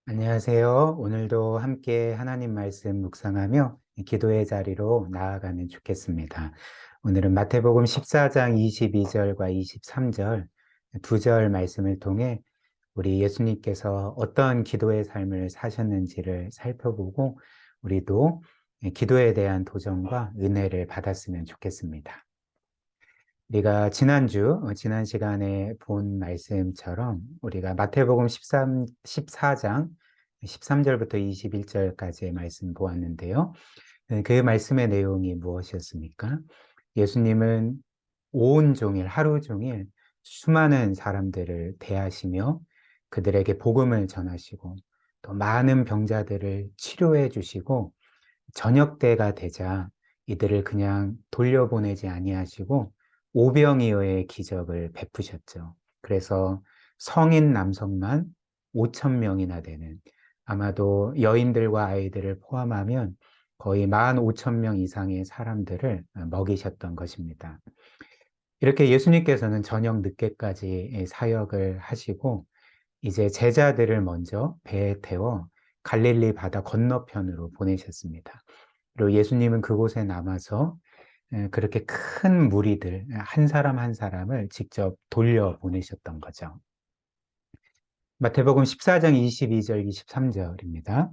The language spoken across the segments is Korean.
안녕하세요. 오늘도 함께 하나님 말씀 묵상하며 기도의 자리로 나아가면 좋겠습니다. 오늘은 마태복음 14장 22절과 23절 두 절 말씀을 통해 우리 예수님께서 어떤 기도의 삶을 사셨는지를 살펴보고 우리도 기도에 대한 도전과 은혜를 받았으면 좋겠습니다. 우리가 지난 시간에 본 말씀처럼 우리가 마태복음 14장 13절부터 21절까지의 말씀 보았는데요. 그 말씀의 내용이 무엇이었습니까? 예수님은 온 종일, 하루 종일 수많은 사람들을 대하시며 그들에게 복음을 전하시고 또 많은 병자들을 치료해 주시고 저녁 때가 되자 이들을 그냥 돌려보내지 아니하시고 오병이어의 기적을 베푸셨죠. 그래서 성인 남성만 5천 명이나 되는, 아마도 여인들과 아이들을 포함하면 거의 15,000명 이상의 사람들을 먹이셨던 것입니다. 이렇게 예수님께서는 저녁 늦게까지 사역을 하시고 이제 제자들을 먼저 배에 태워 갈릴리 바다 건너편으로 보내셨습니다. 그리고 예수님은 그곳에 남아서 그렇게 큰 무리들 한 사람 한 사람을 직접 돌려보내셨던 거죠. 마태복음 14장 22절 23절입니다.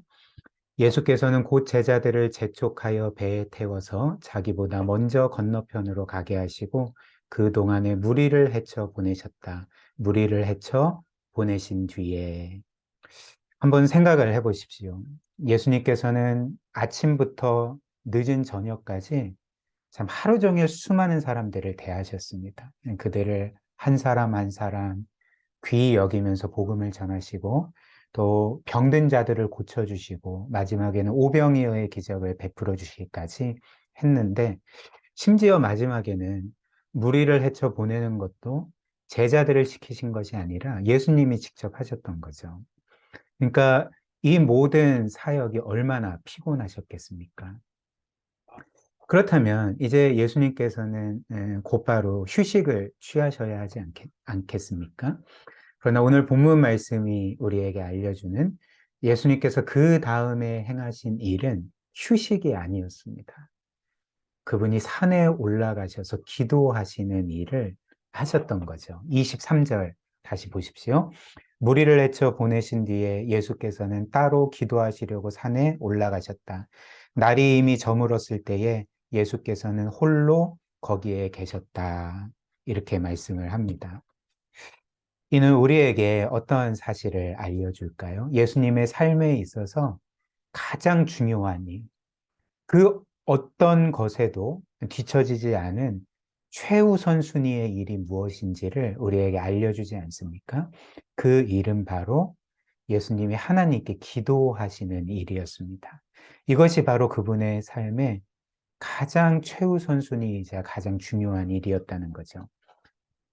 예수께서는 곧 제자들을 재촉하여 배에 태워서 자기보다 먼저 건너편으로 가게 하시고 그 동안에 무리를 헤쳐 보내셨다. 무리를 헤쳐 보내신 뒤에 한번 생각을 해보십시오. 예수님께서는 아침부터 늦은 저녁까지 참 하루 종일 수많은 사람들을 대하셨습니다. 그들을 한 사람 한 사람 귀히 여기면서 복음을 전하시고 또 병든 자들을 고쳐주시고 마지막에는 오병이어의 기적을 베풀어 주시기까지 했는데, 심지어 마지막에는 무리를 헤쳐 보내는 것도 제자들을 시키신 것이 아니라 예수님이 직접 하셨던 거죠. 그러니까 이 모든 사역이 얼마나 피곤하셨겠습니까? 그렇다면 이제 예수님께서는 곧바로 휴식을 취하셔야 하지 않겠습니까? 그러나 오늘 본문 말씀이 우리에게 알려주는 예수님께서 그 다음에 행하신 일은 휴식이 아니었습니다. 그분이 산에 올라가셔서 기도하시는 일을 하셨던 거죠. 23절 다시 보십시오. 무리를 헤쳐 보내신 뒤에 예수께서는 따로 기도하시려고 산에 올라가셨다. 날이 이미 저물었을 때에 예수께서는 홀로 거기에 계셨다. 이렇게 말씀을 합니다. 이는 우리에게 어떤 사실을 알려줄까요? 예수님의 삶에 있어서 가장 중요한 일, 그 어떤 것에도 뒤처지지 않은 최우선순위의 일이 무엇인지를 우리에게 알려주지 않습니까? 그 일은 바로 예수님이 하나님께 기도하시는 일이었습니다. 이것이 바로 그분의 삶의 가장 최우선순위이자 가장 중요한 일이었다는 거죠.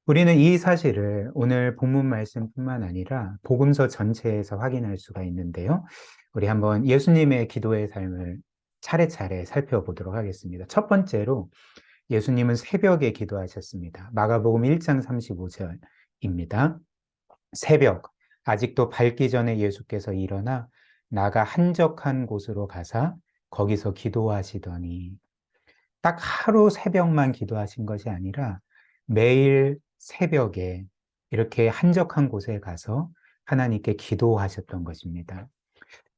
우리는 이 사실을 오늘 본문 말씀뿐만 아니라 복음서 전체에서 확인할 수가 있는데요. 우리 한번 예수님의 기도의 삶을 차례차례 살펴보도록 하겠습니다. 첫 번째로 예수님은 새벽에 기도하셨습니다. 마가복음 1장 35절입니다. 새벽, 아직도 밝기 전에 예수께서 일어나 나가 한적한 곳으로 가사 거기서 기도하시더니, 딱 하루 새벽만 기도하신 것이 아니라 매일 새벽에 이렇게 한적한 곳에 가서 하나님께 기도하셨던 것입니다.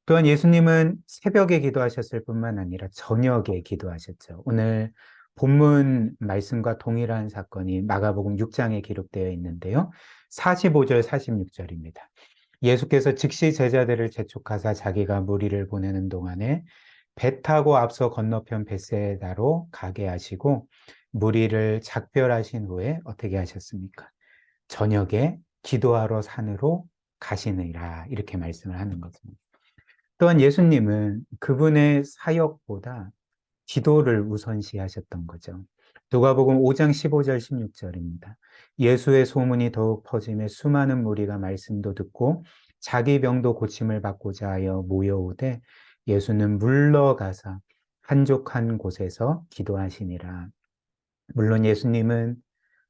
또한 예수님은 새벽에 기도하셨을 뿐만 아니라 저녁에 기도하셨죠. 오늘 본문 말씀과 동일한 사건이 마가복음 6장에 기록되어 있는데요. 45절, 46절입니다. 예수께서 즉시 제자들을 재촉하사 자기가 무리를 보내는 동안에 배 타고 앞서 건너편 벳세다로 가게 하시고 무리를 작별하신 후에 어떻게 하셨습니까? 저녁에 기도하러 산으로 가시느니라, 이렇게 말씀을 하는 것입니다. 또한 예수님은 그분의 사역보다 기도를 우선시하셨던 거죠. 누가복음 5장 15절 16절입니다. 예수의 소문이 더욱 퍼지며 수많은 무리가 말씀도 듣고 자기 병도 고침을 받고자 하여 모여오되 예수는 물러가사 한적한 곳에서 기도하시니라. 물론 예수님은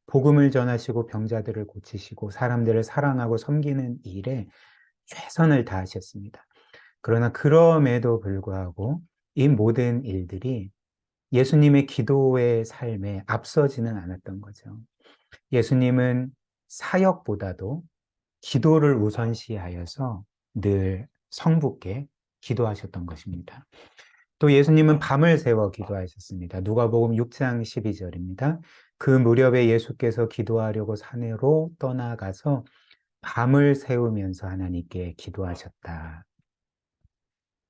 복음을 전하시고 병자들을 고치시고 사람들을 사랑하고 섬기는 일에 최선을 다하셨습니다. 그러나 그럼에도 불구하고 이 모든 일들이 예수님의 기도의 삶에 앞서지는 않았던 거죠. 예수님은 사역보다도 기도를 우선시하여서 늘 성부께 기도하셨던 것입니다. 또 예수님은 밤을 새워 기도하셨습니다. 누가복음 6장 12절입니다. 그 무렵에 예수께서 기도하려고 산으로 떠나가서 밤을 새우면서 하나님께 기도하셨다.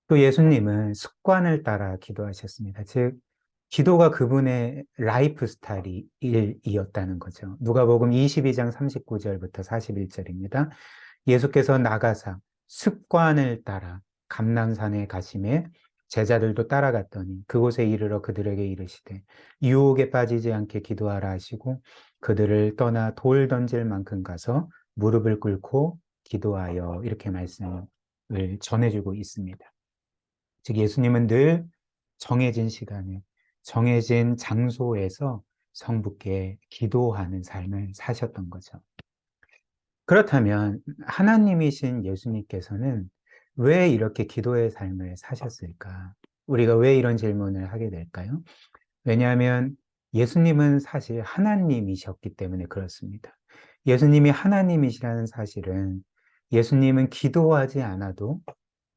또 예수님은 습관을 따라 기도하셨습니다. 즉, 기도가 그분의 라이프 스타일이었다는 거죠. 누가복음 22장 39절부터 41절입니다. 예수께서 나가사 습관을 따라 감람산에 가심에 제자들도 따라갔더니 그곳에 이르러 그들에게 이르시되 유혹에 빠지지 않게 기도하라 하시고 그들을 떠나 돌 던질 만큼 가서 무릎을 꿇고 기도하여 이렇게 말씀을 전해주고 있습니다. 즉 예수님은 늘 정해진 시간에 정해진 장소에서 성부께 기도하는 삶을 사셨던 거죠. 그렇다면 하나님이신 예수님께서는 왜 이렇게 기도의 삶을 사셨을까? 우리가 왜 이런 질문을 하게 될까요? 왜냐하면 예수님은 사실 하나님이셨기 때문에 그렇습니다. 예수님이 하나님이시라는 사실은 예수님은 기도하지 않아도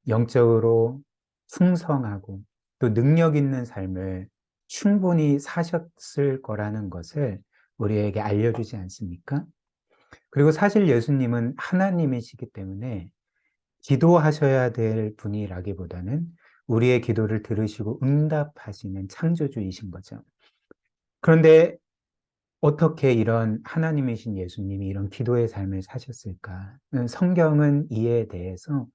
영적으로 풍성하고 또 능력 있는 삶을 충분히 사셨을 거라는 것을 우리에게 알려주지 않습니까? 그리고 사실 예수님은 하나님이시기 때문에 기도하셔야 될 분이라기보다는 우리의 기도를 들으시고 응답하시는 창조주이신 거죠. 그런데 어떻게 이런 하나님이신 예수님이 이런 기도의 삶을 사셨을까? 성경은 이에 대해서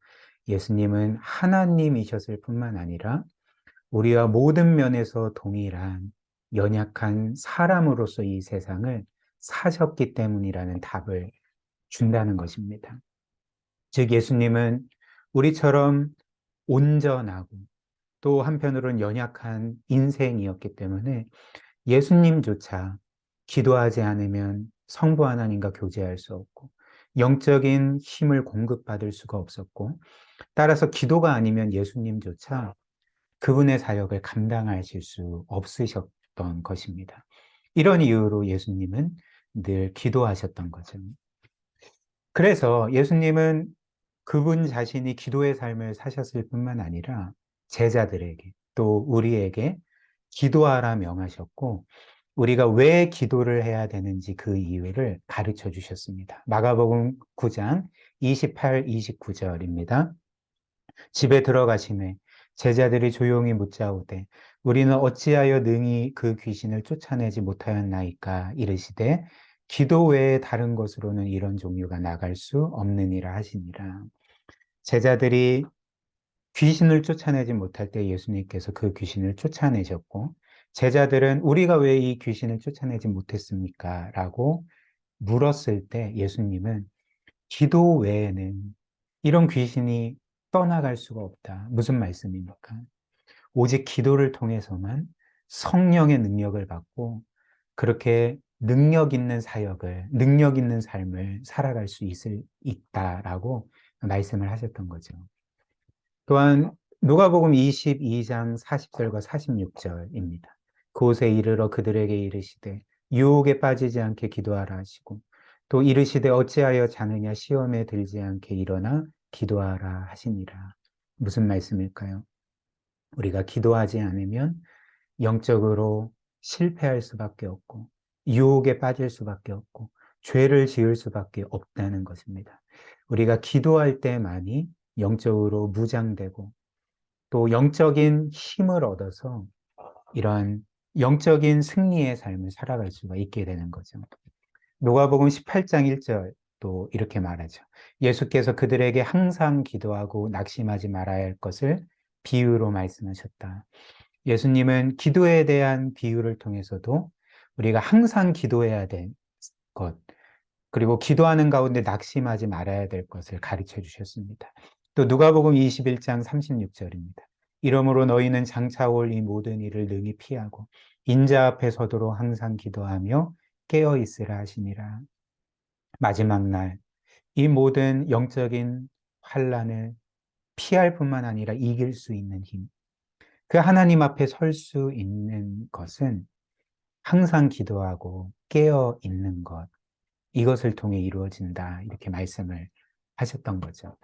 예수님은 하나님이셨을 뿐만 아니라 우리와 모든 면에서 동일한 연약한 사람으로서 이 세상을 사셨기 때문이라는 답을 준다는 것입니다. 즉 예수님은 우리처럼 온전하고 또 한편으로는 연약한 인생이었기 때문에 예수님조차 기도하지 않으면 성부 하나님과 교제할 수 없고 영적인 힘을 공급받을 수가 없었고 따라서 기도가 아니면 예수님조차 그분의 사역을 감당하실 수 없으셨던 것입니다. 이런 이유로 예수님은 늘 기도하셨던 거죠. 그래서 예수님은 그분 자신이 기도의 삶을 사셨을 뿐만 아니라 제자들에게 또 우리에게 기도하라 명하셨고 우리가 왜 기도를 해야 되는지 그 이유를 가르쳐 주셨습니다. 마가복음 9장 28, 29절입니다. 집에 들어가시매 제자들이 조용히 묻자오되 우리는 어찌하여 능히 그 귀신을 쫓아내지 못하였나이까 이르시되 기도 외에 다른 것으로는 이런 종류가 나갈 수 없느니라 하시니라. 제자들이 귀신을 쫓아내지 못할 때 예수님께서 그 귀신을 쫓아내셨고 제자들은 우리가 왜 이 귀신을 쫓아내지 못했습니까? 라고 물었을 때 예수님은 기도 외에는 이런 귀신이 떠나갈 수가 없다. 무슨 말씀입니까? 오직 기도를 통해서만 성령의 능력을 받고 그렇게 능력 있는 사역을, 능력 있는 삶을 살아갈 수 있다라고 말씀을 하셨던 거죠. 또한 누가복음 22장 40절과 46절입니다. 그곳에 이르러 그들에게 이르시되 유혹에 빠지지 않게 기도하라 하시고 또 이르시되 어찌하여 자느냐 시험에 들지 않게 일어나 기도하라 하시니라. 무슨 말씀일까요? 우리가 기도하지 않으면 영적으로 실패할 수밖에 없고 유혹에 빠질 수밖에 없고 죄를 지을 수밖에 없다는 것입니다. 우리가 기도할 때만이 영적으로 무장되고 또 영적인 힘을 얻어서 이러한 영적인 승리의 삶을 살아갈 수가 있게 되는 거죠. 누가복음 18장 1절 또 이렇게 말하죠. 예수께서 그들에게 항상 기도하고 낙심하지 말아야 할 것을 비유로 말씀하셨다. 예수님은 기도에 대한 비유를 통해서도 우리가 항상 기도해야 될 것, 그리고 기도하는 가운데 낙심하지 말아야 될 것을 가르쳐 주셨습니다. 또 누가복음 21장 36절입니다. 이러므로 너희는 장차 올 이 모든 일을 능히 피하고 인자 앞에 서도록 항상 기도하며 깨어 있으라 하시니라. 마지막 날 이 모든 영적인 환란을 피할 뿐만 아니라 이길 수 있는 힘. 그 하나님 앞에 설 수 있는 것은 항상 기도하고 깨어 있는 것. 이것을 통해 이루어진다. 이렇게 말씀을 하셨던 거죠.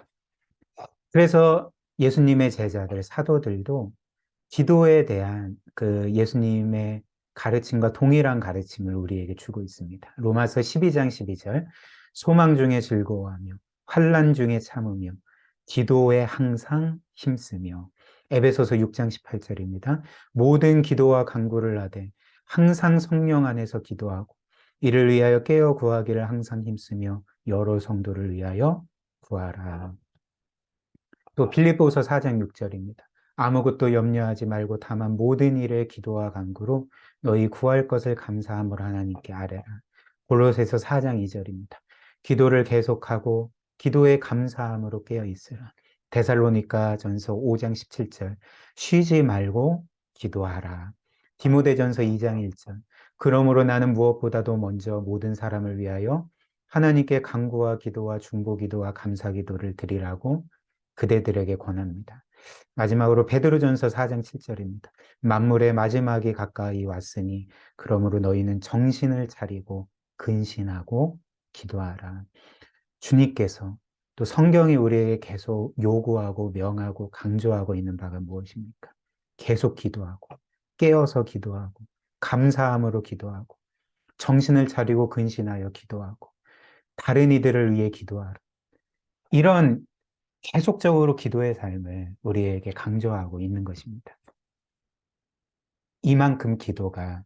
그래서 예수님의 제자들, 사도들도 기도에 대한 그 예수님의 가르침과 동일한 가르침을 우리에게 주고 있습니다. 로마서 12장 12절, 소망 중에 즐거워하며 환난 중에 참으며 기도에 항상 힘쓰며. 에베소서 6장 18절입니다. 모든 기도와 간구를 하되 항상 성령 안에서 기도하고 이를 위하여 깨어 구하기를 항상 힘쓰며 여러 성도를 위하여 구하라. 또 빌립보서 4장 6절입니다. 아무것도 염려하지 말고 다만 모든 일에 기도와 간구로 너희 구할 것을 감사함으로 하나님께 아뢰라. 골로새서 4장 2절입니다. 기도를 계속하고 기도에 감사함으로 깨어 있으라. 데살로니가 전서 5장 17절. 쉬지 말고 기도하라. 디모데전서 2장 1절. 그러므로 나는 무엇보다도 먼저 모든 사람을 위하여 하나님께 간구와 기도와 중보 기도와 감사 기도를 드리라고 그대들에게 권합니다. 마지막으로 베드로전서 4장 7절입니다. 만물의 마지막이 가까이 왔으니 그러므로 너희는 정신을 차리고 근신하고 기도하라. 주님께서 또 성경이 우리에게 계속 요구하고 명하고 강조하고 있는 바가 무엇입니까? 계속 기도하고 깨어서 기도하고 감사함으로 기도하고 정신을 차리고 근신하여 기도하고 다른 이들을 위해 기도하라. 이런 계속적으로 기도의 삶을 우리에게 강조하고 있는 것입니다. 이만큼 기도가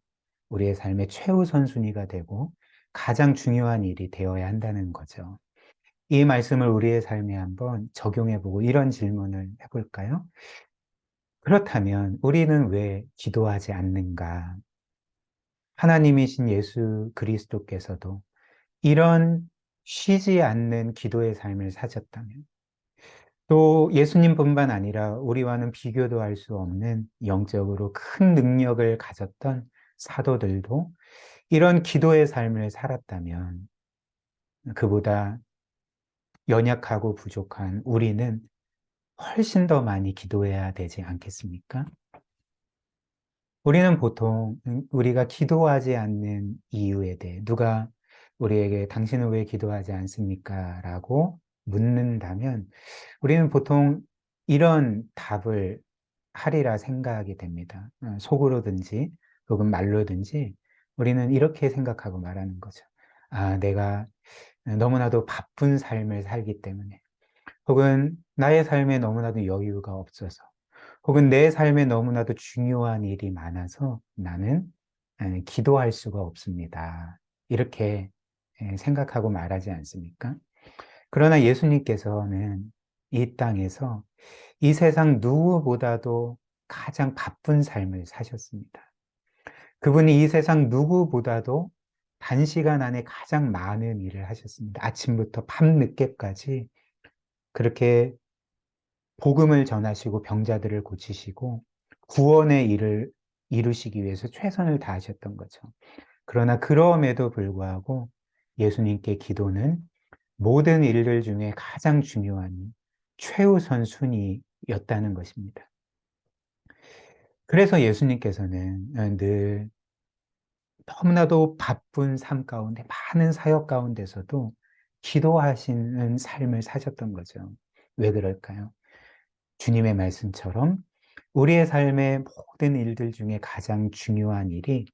우리의 삶의 최우선순위가 되고 가장 중요한 일이 되어야 한다는 거죠. 이 말씀을 우리의 삶에 한번 적용해보고 이런 질문을 해볼까요? 그렇다면 우리는 왜 기도하지 않는가? 하나님이신 예수 그리스도께서도 이런 쉬지 않는 기도의 삶을 사셨다면 또 예수님뿐만 아니라 우리와는 비교도 할 수 없는 영적으로 큰 능력을 가졌던 사도들도 이런 기도의 삶을 살았다면 그보다 연약하고 부족한 우리는 훨씬 더 많이 기도해야 되지 않겠습니까? 우리는 보통 우리가 기도하지 않는 이유에 대해 누가 우리에게 당신은 왜 기도하지 않습니까? 라고 묻는다면 우리는 보통 이런 답을 하리라 생각이 됩니다. 속으로든지 혹은 말로든지 우리는 이렇게 생각하고 말하는 거죠. 아, 내가 너무나도 바쁜 삶을 살기 때문에 혹은 나의 삶에 너무나도 여유가 없어서 혹은 내 삶에 너무나도 중요한 일이 많아서 나는 기도할 수가 없습니다. 이렇게 생각하고 말하지 않습니까? 그러나 예수님께서는 이 땅에서 이 세상 누구보다도 가장 바쁜 삶을 사셨습니다. 그분이 이 세상 누구보다도 단시간 안에 가장 많은 일을 하셨습니다. 아침부터 밤늦게까지 그렇게 복음을 전하시고 병자들을 고치시고 구원의 일을 이루시기 위해서 최선을 다하셨던 거죠. 그러나 그럼에도 불구하고 예수님께 기도는 모든 일들 중에 가장 중요한 최우선 순위였다는 것입니다. 그래서 예수님께서는 늘 너무나도 바쁜 삶 가운데 많은 사역 가운데서도 기도하시는 삶을 사셨던 거죠. 왜 그럴까요? 주님의 말씀처럼 우리의 삶의 모든 일들 중에 가장 중요한 일이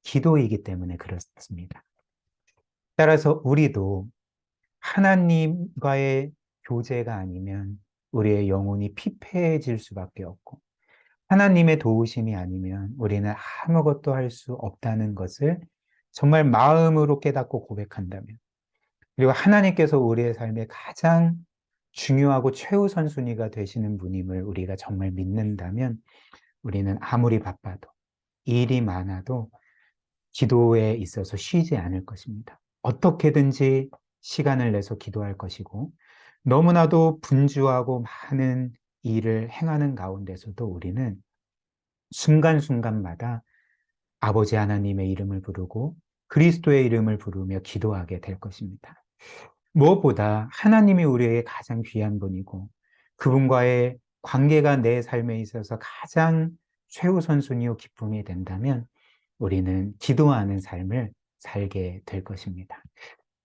기도이기 때문에 그렇습니다. 따라서 우리도 하나님과의 교제가 아니면 우리의 영혼이 피폐해질 수밖에 없고 하나님의 도우심이 아니면 우리는 아무것도 할 수 없다는 것을 정말 마음으로 깨닫고 고백한다면 그리고 하나님께서 우리의 삶에 가장 중요하고 최우선 순위가 되시는 분임을 우리가 정말 믿는다면 우리는 아무리 바빠도 일이 많아도 기도에 있어서 쉬지 않을 것입니다. 어떻게든지 시간을 내서 기도할 것이고 너무나도 분주하고 많은 일을 행하는 가운데서도 우리는 순간순간마다 아버지 하나님의 이름을 부르고 그리스도의 이름을 부르며 기도하게 될 것입니다. 무엇보다 하나님이 우리에게 가장 귀한 분이고 그분과의 관계가 내 삶에 있어서 가장 최우선순위요 기쁨이 된다면 우리는 기도하는 삶을 살게 될 것입니다.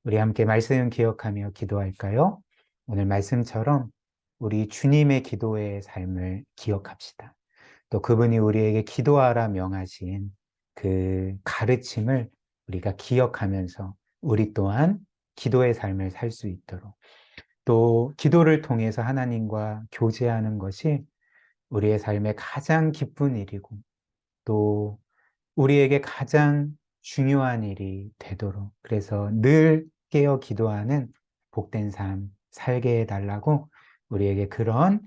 우리 함께 말씀 기억하며 기도할까요? 오늘 말씀처럼 우리 주님의 기도의 삶을 기억합시다. 또 그분이 우리에게 기도하라 명하신 그 가르침을 우리가 기억하면서 우리 또한 기도의 삶을 살 수 있도록, 또 기도를 통해서 하나님과 교제하는 것이 우리의 삶에 가장 기쁜 일이고 또 우리에게 가장 중요한 일이 되도록, 그래서 늘 깨어 기도하는 복된 삶 살게 해달라고 우리에게 그런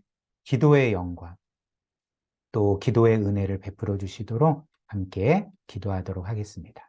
기도의 영광 또 기도의 은혜를 베풀어 주시도록 함께 기도하도록 하겠습니다.